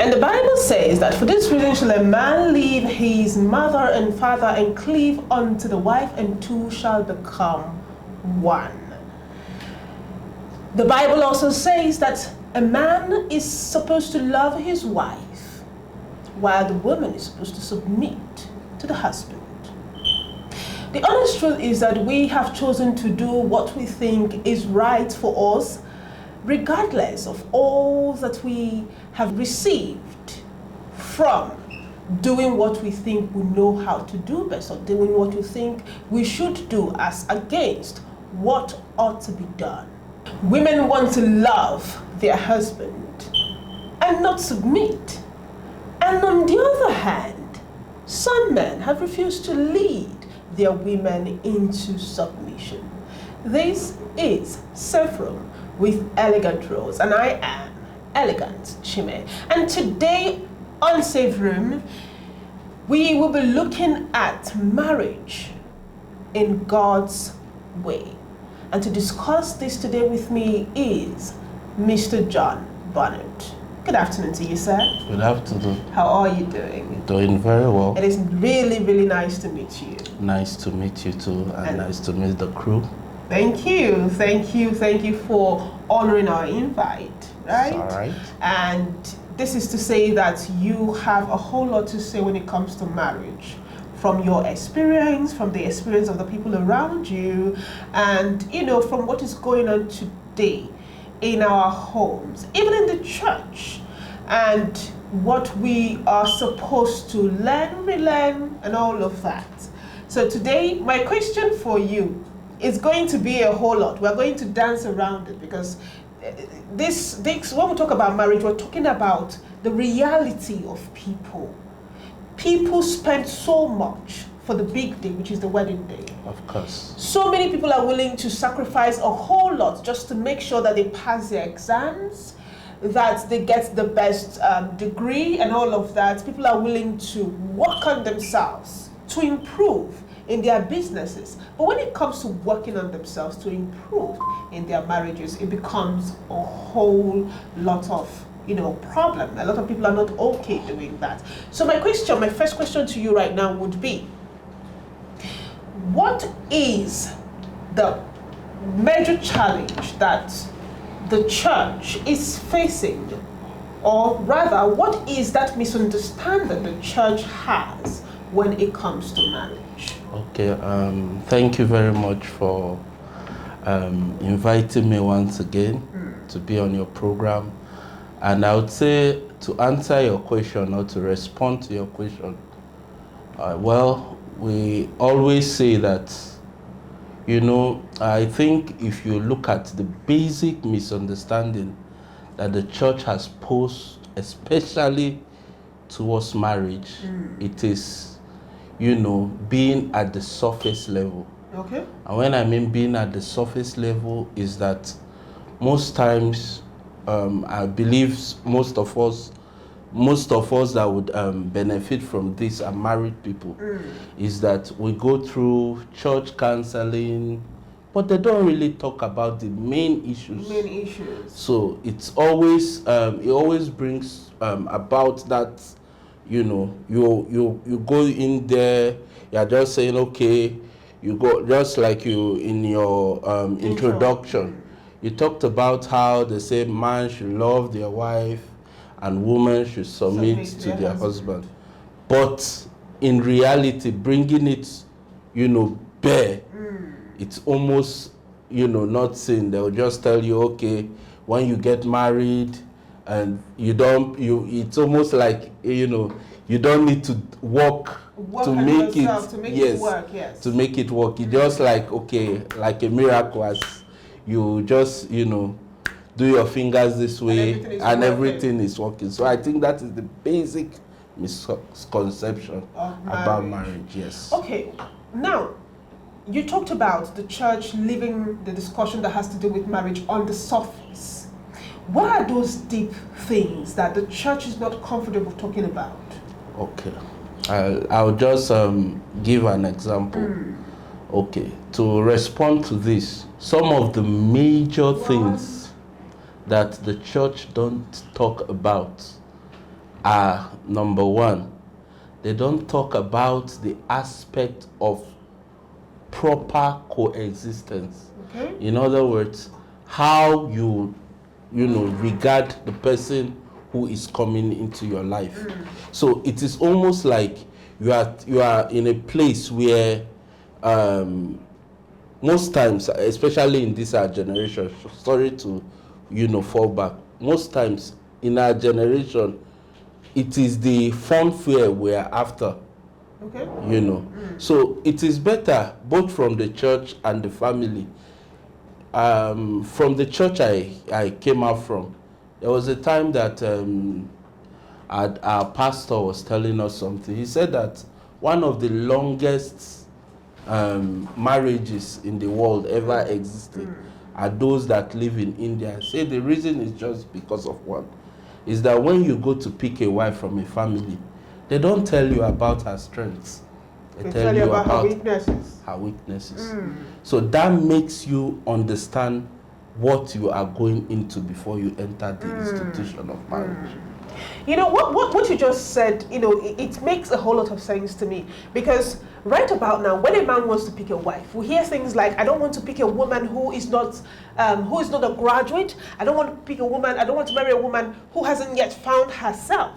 And the Bible says that for this reason shall a man leave his mother and father and cleave unto the wife, and two shall become one. The Bible also says that a man is supposed to love his wife, while the woman is supposed to submit to the husband. The honest truth is that we have chosen to do what we think is right for us, regardless of all that we have received from doing what we think we know how to do best, or doing what we think we should do, as against what ought to be done. Women want to love their husband and not submit. And on the other hand, some men have refused to lead their women into submission. This is Safe Room with Elegant Rose, and I am Elegant Chime. And today on Safe Room, we will be looking at marriage in God's way. And to discuss this today with me is Mr. John Bonnet. Good afternoon to you, sir. Good afternoon. How are you doing? Doing very well. It is really, really nice to meet you. Nice to meet you too, and nice to meet the crew. Thank you, thank you, thank you for honoring our invite, right? All right. And this is to say that you have a whole lot to say when it comes to marriage, from your experience, from the experience of the people around you, and from what is going on today in our homes, even in the church, and what we are supposed to learn, relearn, and all of that. So today, my question for you is going to be a whole lot. We're going to dance around it, because this when we talk about marriage, we're talking about the reality of people. People spend so much for the big day, which is the wedding day. Of course. So many people are willing to sacrifice a whole lot just to make sure that they pass their exams, that they get the best degree and all of that. People are willing to work on themselves to improve in their businesses. But when it comes to working on themselves to improve in their marriages, it becomes a whole lot of problem. A lot of people are not okay doing that. So my first question to you right now would be, what is the major challenge that the church is facing? Or rather, what is that misunderstanding the church has when it comes to marriage? Okay, thank you very much for inviting me once again to be on your program. And I would say, to answer your question or to respond to your question, well, we always say that, I think if you look at the basic misunderstanding that the church has posed, especially towards marriage, it is, being at the surface level. Okay. And when I mean being at the surface level is that most times, I believe most of us that would benefit from this are married people, is that we go through church counseling, but they don't really talk about the main issues. So it's always, it always brings about that, you go in there, you're just saying, okay, you go, just like you in your introduction. You talked about how they say man should love their wife and woman should submit to their husband. But in reality, bringing it, bare, it's almost, not saying. They'll just tell you, okay, when you get married, and it's almost like, you don't need to work to make it work. To make it work. It's just like, okay, like a miracle, as you just, do your fingers this way and everything is working. So I think that is the basic misconception about marriage, yes. Okay, now, you talked about the church leaving the discussion that has to do with marriage on the surface. What are those deep things that the church is not comfortable talking about? Okay, I'll just give an example. Okay, to respond to this, some of the major things that the church don't talk about are, number one, they don't talk about the aspect of proper coexistence. Okay. In other words, how you regard the person who is coming into your life. So it is almost like you are in a place where most times, especially in this our generation, sorry to fall back, most times in our generation, it is the funfair we are after. Okay. So it is better both from the church and the family. From the church I came out from, there was a time that our pastor was telling us something. He said that one of the longest marriages in the world ever existed are those that live in India. Say the reason is just because of one, is that when you go to pick a wife from a family, they don't tell you about her strengths. They tell you about her weaknesses. Her weaknesses. So that makes you understand what you are going into before you enter the institution of marriage. What you just said, it makes a whole lot of sense to me, because right about now, when a man wants to pick a wife, we hear things like, I don't want to pick a woman who is not a graduate. I don't want to marry a woman who hasn't yet found herself.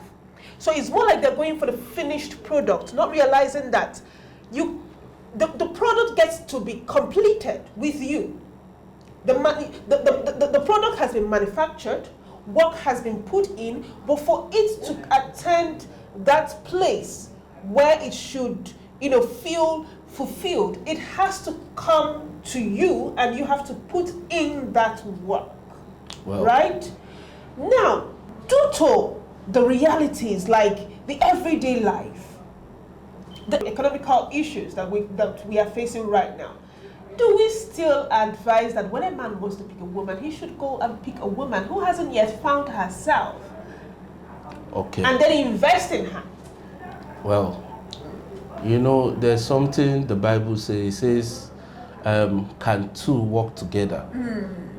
So it's more like they're going for the finished product, not realizing that the product gets to be completed with you. The product has been manufactured, work has been put in, but for it to attend that place where it should, feel fulfilled, it has to come to you, and you have to put in that work. Well, right? Now, due to the realities like the everyday life, the economical issues that we are facing right now, do we still advise that when a man wants to pick a woman, he should go and pick a woman who hasn't yet found herself? Okay. And then invest in her? Well, there's something the Bible says, can two walk together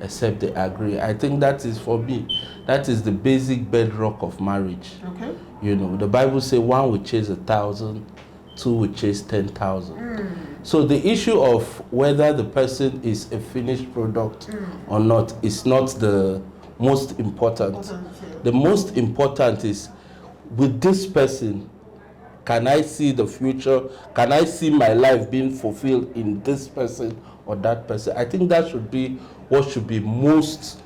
except they agree? I think that is, for me, that is the basic bedrock of marriage. Okay. The Bible says one will chase 1,000, two will chase 10,000. So the issue of whether the person is a finished product or not is not the most important. The most important is, with this person, can I see the future? Can I see my life being fulfilled in this person or that person? I think that should be what should be most,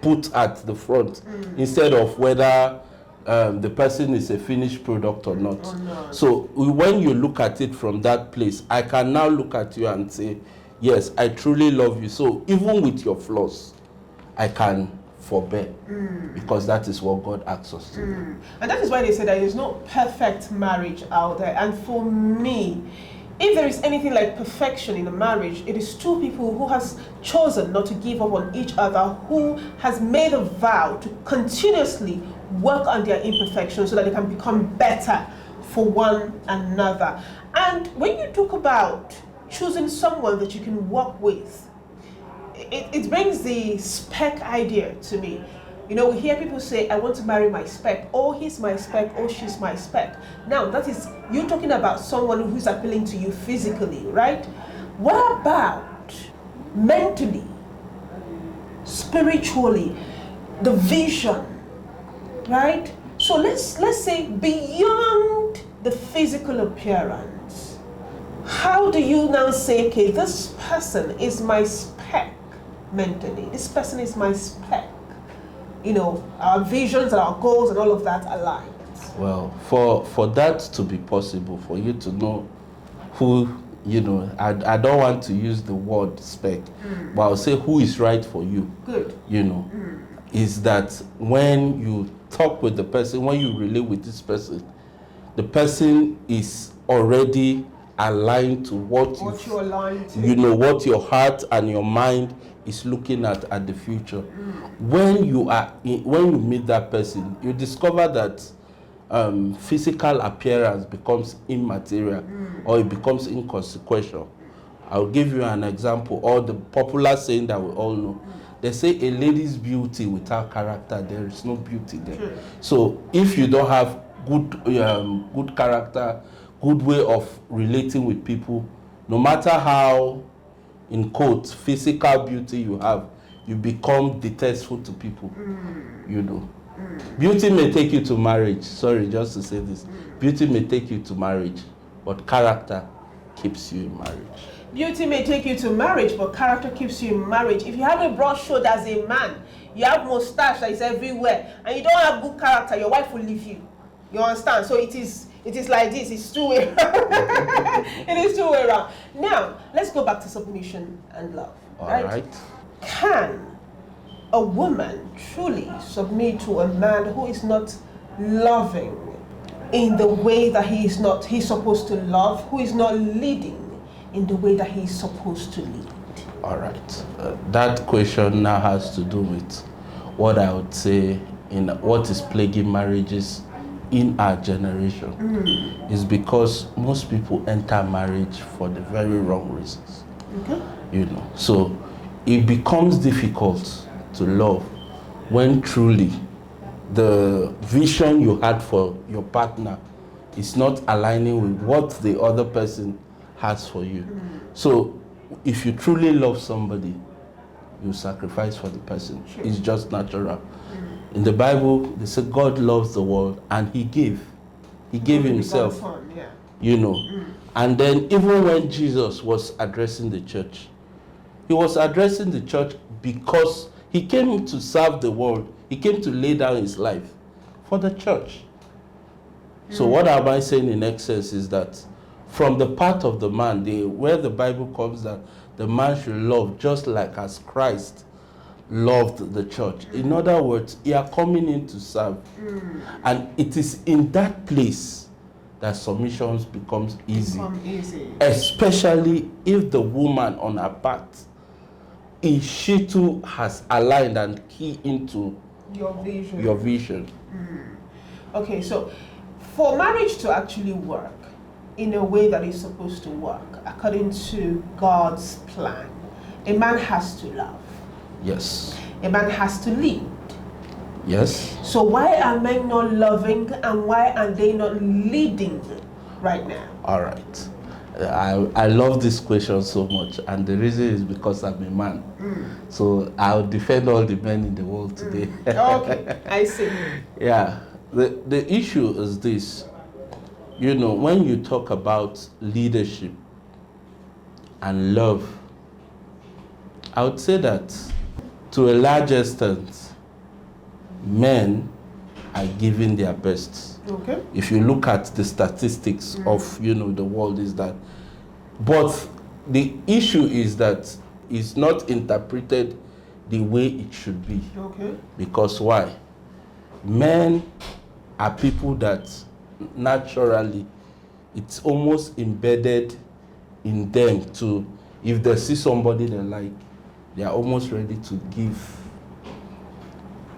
put at the front, instead of whether the person is a finished product or not. So when you look at it from that place, I can now look at you and say, yes, I truly love you. So even with your flaws, I can forbear, because that is what God asks us to do. And that is why they say there is no perfect marriage out there. And for me, if there is anything like perfection in a marriage, it is two people who has chosen not to give up on each other, who has made a vow to continuously work on their imperfections so that they can become better for one another. And when you talk about choosing someone that you can work with, it brings the spec idea to me. We hear people say, I want to marry my spec, or he's my spec, or she's my spec. Now, that is, you're talking about someone who's appealing to you physically, right? What about mentally, spiritually, the vision, right? So let's say beyond the physical appearance, how do you now say, okay, this person is my spec mentally, this person is my spec? Our visions and our goals and all of that align. Well, for that to be possible, for you to know who, I don't want to use the word spec, but I'll say who is right for you. Good. Is that when you talk with the person, when you relate with this person, the person is already aligned to what you're aligned to. What your heart and your mind is looking at the future. When you meet that person, you discover that physical appearance becomes immaterial, or it becomes inconsequential. I'll give you an example, or the popular saying that we all know, they say a lady's beauty without character, there is no beauty there. So if you don't have good character, good way of relating with people, no matter how, in quotes, physical beauty you have, you become distasteful to people. You know. Beauty may take you to marriage. Sorry, just to say this. Beauty may take you to marriage, but character keeps you in marriage. Beauty may take you to marriage, but character keeps you in marriage. If you have a broad shoulder as a man, you have mustache that is everywhere, and you don't have good character, your wife will leave you. You understand? So it is like this. It's two-way. It is two-way around. Now, let's go back to submission and love. All right. Can a woman truly submit to a man who is not loving in the way that he's supposed to love, who is not leading in the way that he's supposed to lead? All right. That question now has to do with what I would say in what is plaguing marriages in our generation. Is because most people enter marriage for the very wrong reasons. Okay. You know, so it becomes difficult to love when truly the vision you had for your partner is not aligning with what the other person has for you. So if you truly love somebody, you sacrifice for the person. Sure. It's just natural. In the Bible, they say God loves the world and he gave. He gave himself. Son, yeah. You know. And then even when Jesus was addressing the church, he was addressing the church because he came to serve the world. He came to lay down his life for the church. So what am I saying in excess is that from the part of the man, where the Bible comes that the man should love just like as Christ loved the church. In other words, you are coming in to serve. And it is in that place that submission becomes easy. Especially if the woman on her part, if she too has aligned and key into your vision. Okay, so for marriage to actually work in a way that is supposed to work according to God's plan, a man has to love. Yes. A man has to lead. Yes. So why are men not loving and why are they not leading right now? All right. I love this question so much, and the reason is because I'm a man. So I'll defend all the men in the world today. Okay, I see. Yeah. The issue is this. You know, when you talk about leadership and love, I would say that to a large extent, men are giving their best. Okay. If you look at the statistics of, you know, the world is that. But the issue is that it's not interpreted the way it should be. Okay. Because why? Men are people that naturally, it's almost embedded in them to, if they see somebody they like, they are almost ready to give.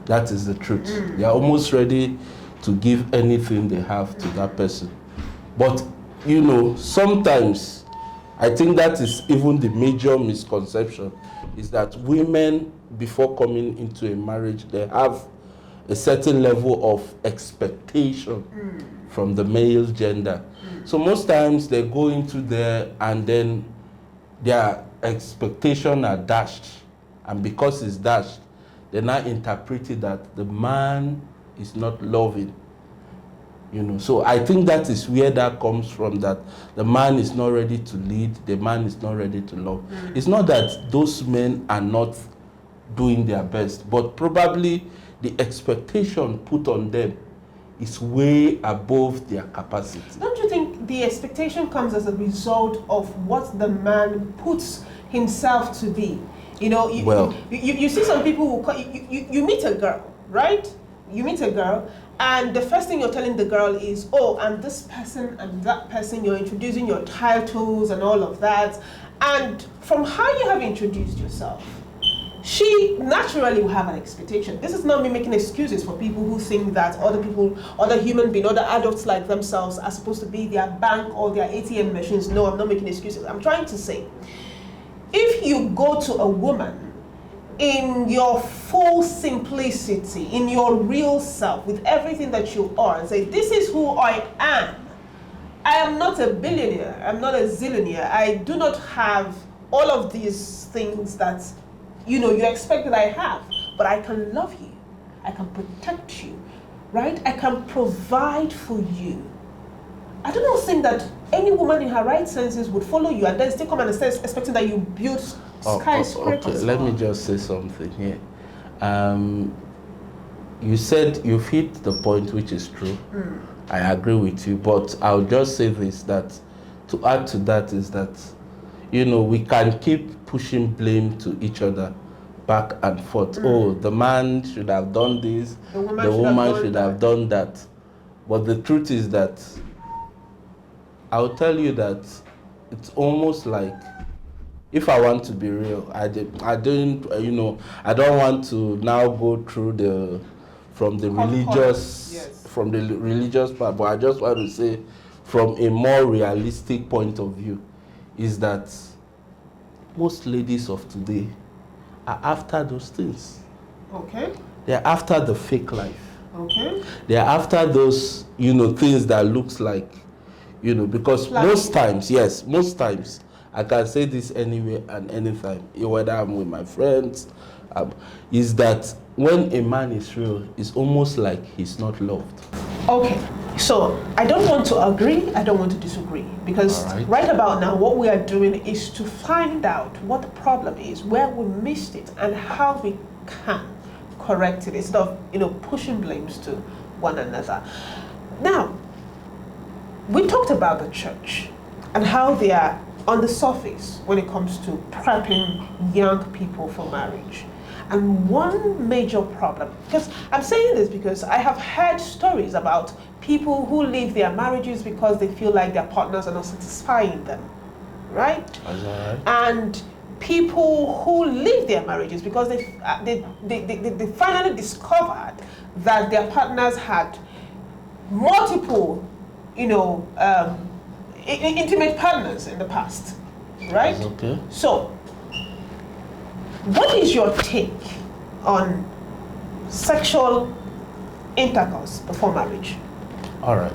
That is the truth. They are almost ready to give anything they have to that person. But, you know, sometimes, I think that is even the major misconception, is that women, before coming into a marriage, they have a certain level of expectation from the male gender. So most times they go into there and then their expectations are dashed. And because it's dashed, they now interpret it that the man is not loving. You know, so I think that is where that comes from, that the man is not ready to lead, the man is not ready to love. It's not that those men are not doing their best, but probably the expectation put on them is way above their capacity. Don't you think the expectation comes as a result of what the man puts himself to be? You know, you see some people who you meet a girl, right? You meet a girl, and the first thing you're telling the girl is, oh, I'm this person and that person. You're introducing your titles and all of that. And from how you have introduced yourself, she naturally will have an expectation. This is not me making excuses for people who think that other people, other human beings, other adults like themselves are supposed to be their bank or their ATM machines. No, I'm not making excuses. I'm trying to say, if you go to a woman in your full simplicity, in your real self, with everything that you are, and say, this is who I am. I am not a billionaire. I'm not a zillionaire. I do not have all of these things that, you expect that I have. But I can love you. I can protect you, right? I can provide for you. I do not think that any woman in her right senses would follow you and then still come and start expecting that you build skyscrapers. Okay, let me just say something here. You said you've hit the point, which is true. I agree with you, but I'll just say this, that to add to that is that, we can keep pushing blame to each other back and forth. Oh, the man should have done this, the woman should have done that. But the truth is that I'll tell you that it's almost like, if I want to be real, I don't want to now go through from the religious part, but I just want to say, from a more realistic point of view, is that most ladies of today are after those things. Okay. They're after the fake life. Okay. They're after those, things that looks like, because most times, I can say this anywhere and anytime, whether I'm with my friends, is that when a man is real, it's almost like he's not loved. Okay, so I don't want to agree, I don't want to disagree, because right about now what we are doing is to find out what the problem is, where we missed it, and how we can correct it instead of pushing blames to one another. Now, we talked about the church and how they are on the surface when it comes to prepping young people for marriage. And one major problem, because I'm saying this because I have heard stories about people who leave their marriages because they feel like their partners are not satisfying them, right? That's all right. And people who leave their marriages because they finally discovered that their partners had multiple, intimate partners in the past, right? That's okay. So, what is your take on sexual intercourse before marriage? All right.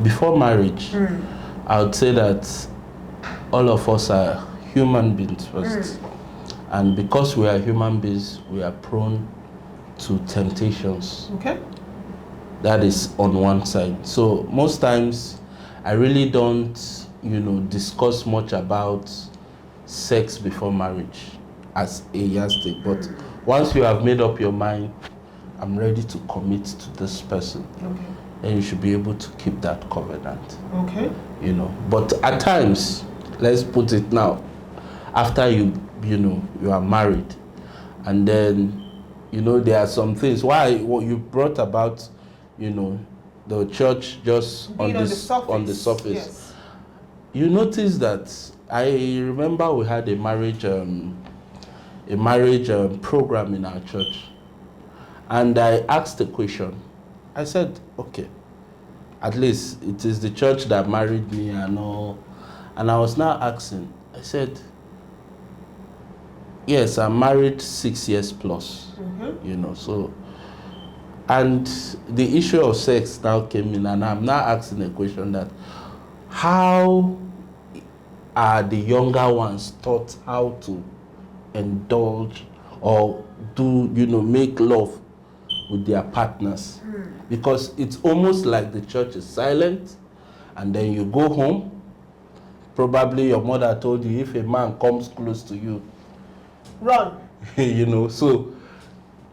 Before marriage, I would say that all of us are human beings first. And because we are human beings, we are prone to temptations. Okay. That is on one side. So most times, I really don't, discuss much about sex before marriage as a yardstick. But once you have made up your mind, I'm ready to commit to this person, then you should be able to keep that covenant. Okay. But at times, let's put it now, after you are married, and then, there are some things. What you brought about, the church just on the surface. Yes. You notice that I remember we had a marriage program in our church, and I asked the question. I said, okay, at least it is the church that married me and all. And I was now asking, I said, yes, I'm married 6 years plus, so, and the issue of sex now came in, and I'm now asking a question that, how are the younger ones taught how to indulge or do, make love with their partners? Because it's almost like the church is silent, and then you go home, probably your mother told you, if a man comes close to you, run. So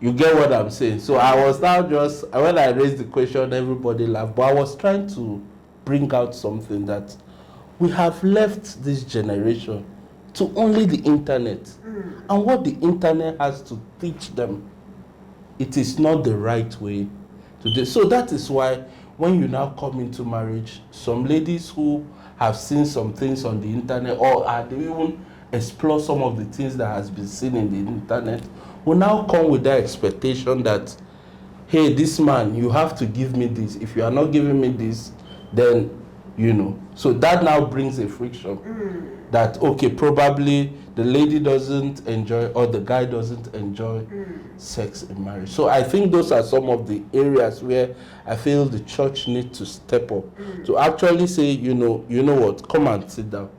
you get what I'm saying. So I was now just, when I raised the question, everybody laughed, but I was trying to bring out something that we have left this generation to only the internet. And what the internet has to teach them, it is not the right way to do. So that is why when you now come into marriage, some ladies who have seen some things on the internet, or they even explore some of the things that has been seen in the internet, will now come with that expectation that, hey, this man, you have to give me this. If you are not giving me this, then you know. So that now brings a friction. That, okay, probably the lady doesn't enjoy or the guy doesn't enjoy sex in marriage. So I think those are some of the areas where I feel the church needs to step up to actually say, you know what, come and sit down.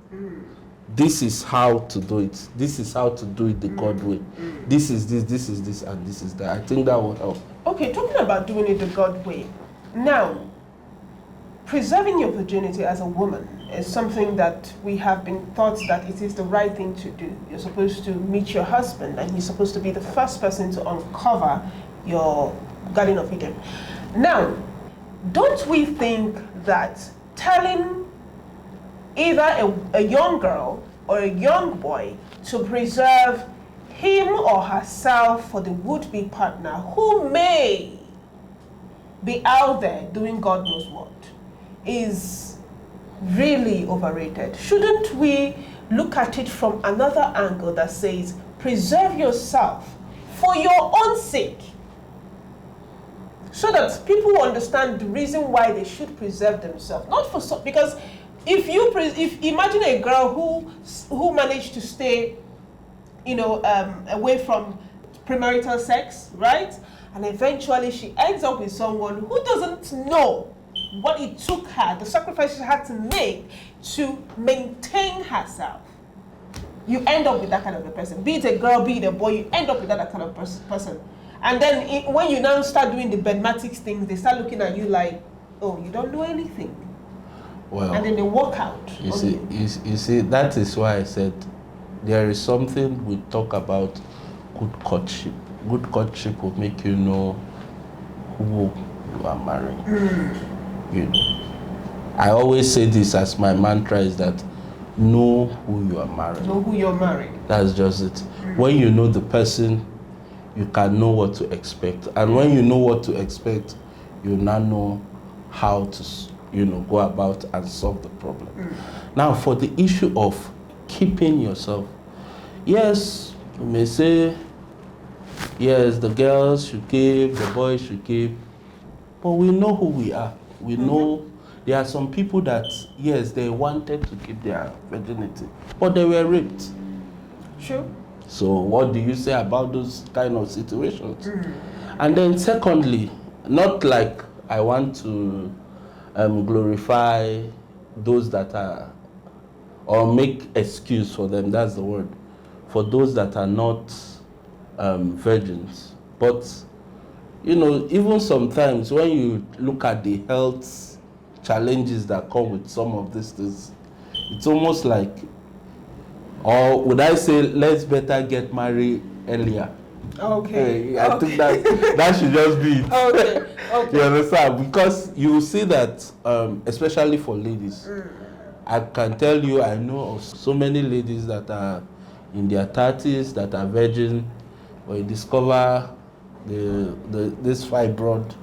This is how to do it. This is how to do it the God way. This is this, and this is that. I think that will help. Okay, talking about doing it the God way. Now, preserving your virginity as a woman is something that we have been taught that it is the right thing to do. You're supposed to meet your husband and he's supposed to be the first person to uncover your Garden of Eden. Now, don't we think that telling either a young girl or a young boy to preserve him or herself for the would-be partner who may be out there doing God knows what is really overrated? Shouldn't we look at it from another angle that says preserve yourself for your own sake, so that people understand the reason why they should preserve themselves, not for because if imagine a girl who managed to stay, away from premarital sex, right? And eventually she ends up with someone who doesn't know what it took her, the sacrifices she had to make to maintain herself. You end up with that kind of a person. Be it a girl, be it a boy, you end up with that kind of person. And then when you now start doing the bedmatics things, they start looking at you like, oh, you don't know anything. Well, and then they walk out. You see, that is why I said there is something we talk about good courtship. Good courtship will make you know who you are marrying. You know, I always say this as my mantra is that know who you are marrying. Know who you're marrying. That's just it. When you know the person, you can know what to expect. And when you know what to expect, you now know how to, go about and solve the problem. Now, for the issue of keeping yourself, yes, you may say, yes, the girls should keep, the boys should keep, but we know who we are. We know there are some people that, yes, they wanted to keep their virginity, but they were raped. True. So what do you say about those kind of situations? And then secondly, not like I want to glorify those that are, or make excuse for them, that's the word, for those that are not virgins. But, even sometimes when you look at the health challenges that come with some of these things, it's almost like, or would I say, let's better get married earlier. Okay. I think that should just be it. Okay. You understand? Because you see that, especially for ladies, I can tell you, I know of so many ladies that are in their 30s that are virgin, or you discover this fibroid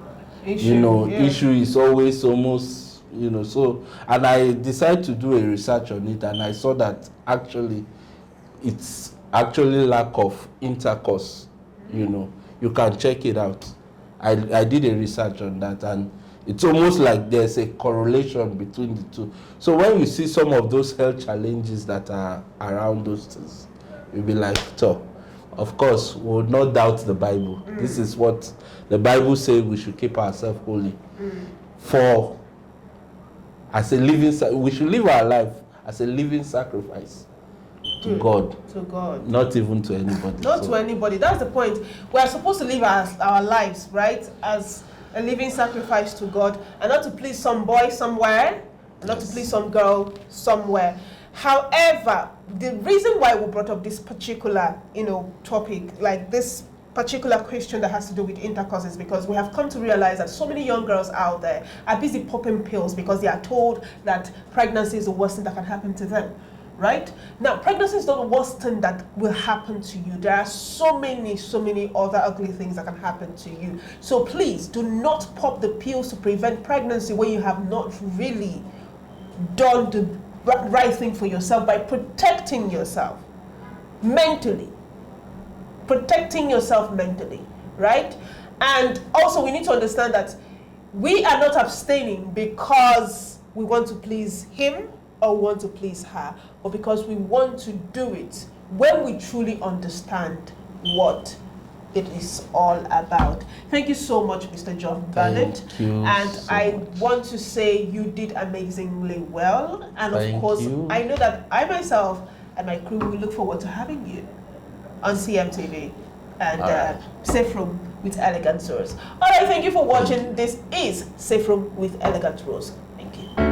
issue is always almost, so, and I decided to do a research on it, and I saw that actually it's actually lack of intercourse. You can check it out. I did a research on that, and it's almost like there's a correlation between the two. So when you see some of those health challenges that are around those things, you'll be like, so, of course, we will not doubt the Bible. This is what the Bible says, we should keep ourselves holy. For, as a living, we should live our life as a living sacrifice to God. To God. Not even to anybody. Not to anybody. That's the point. We are supposed to live our lives, right, as a living sacrifice to God, and not to please some boy somewhere, and not to please some girl somewhere. However, the reason why we brought up this particular, topic, like this particular question that has to do with intercourse, is because we have come to realize that so many young girls out there are busy popping pills because they are told that pregnancy is the worst thing that can happen to them. Right? Now, pregnancy is not the worst thing that will happen to you. There are so many other ugly things that can happen to you. So please, do not pop the pills to prevent pregnancy when you have not really done the right thing for yourself by protecting yourself mentally. Protecting yourself mentally, right? And also, we need to understand that we are not abstaining because we want to please him or we want to please her, but because we want to do it when we truly understand what it is all about. Thank you so much, Mr. John Bernard. Thank you And so I much. want to say you did amazingly well. And of Thank course, you. I know that I myself and my crew will look forward to having you on CMTV and Safe Room with Elegant Rose. All right, thank you for watching. This is Safe Room with Elegant Rose. Thank you.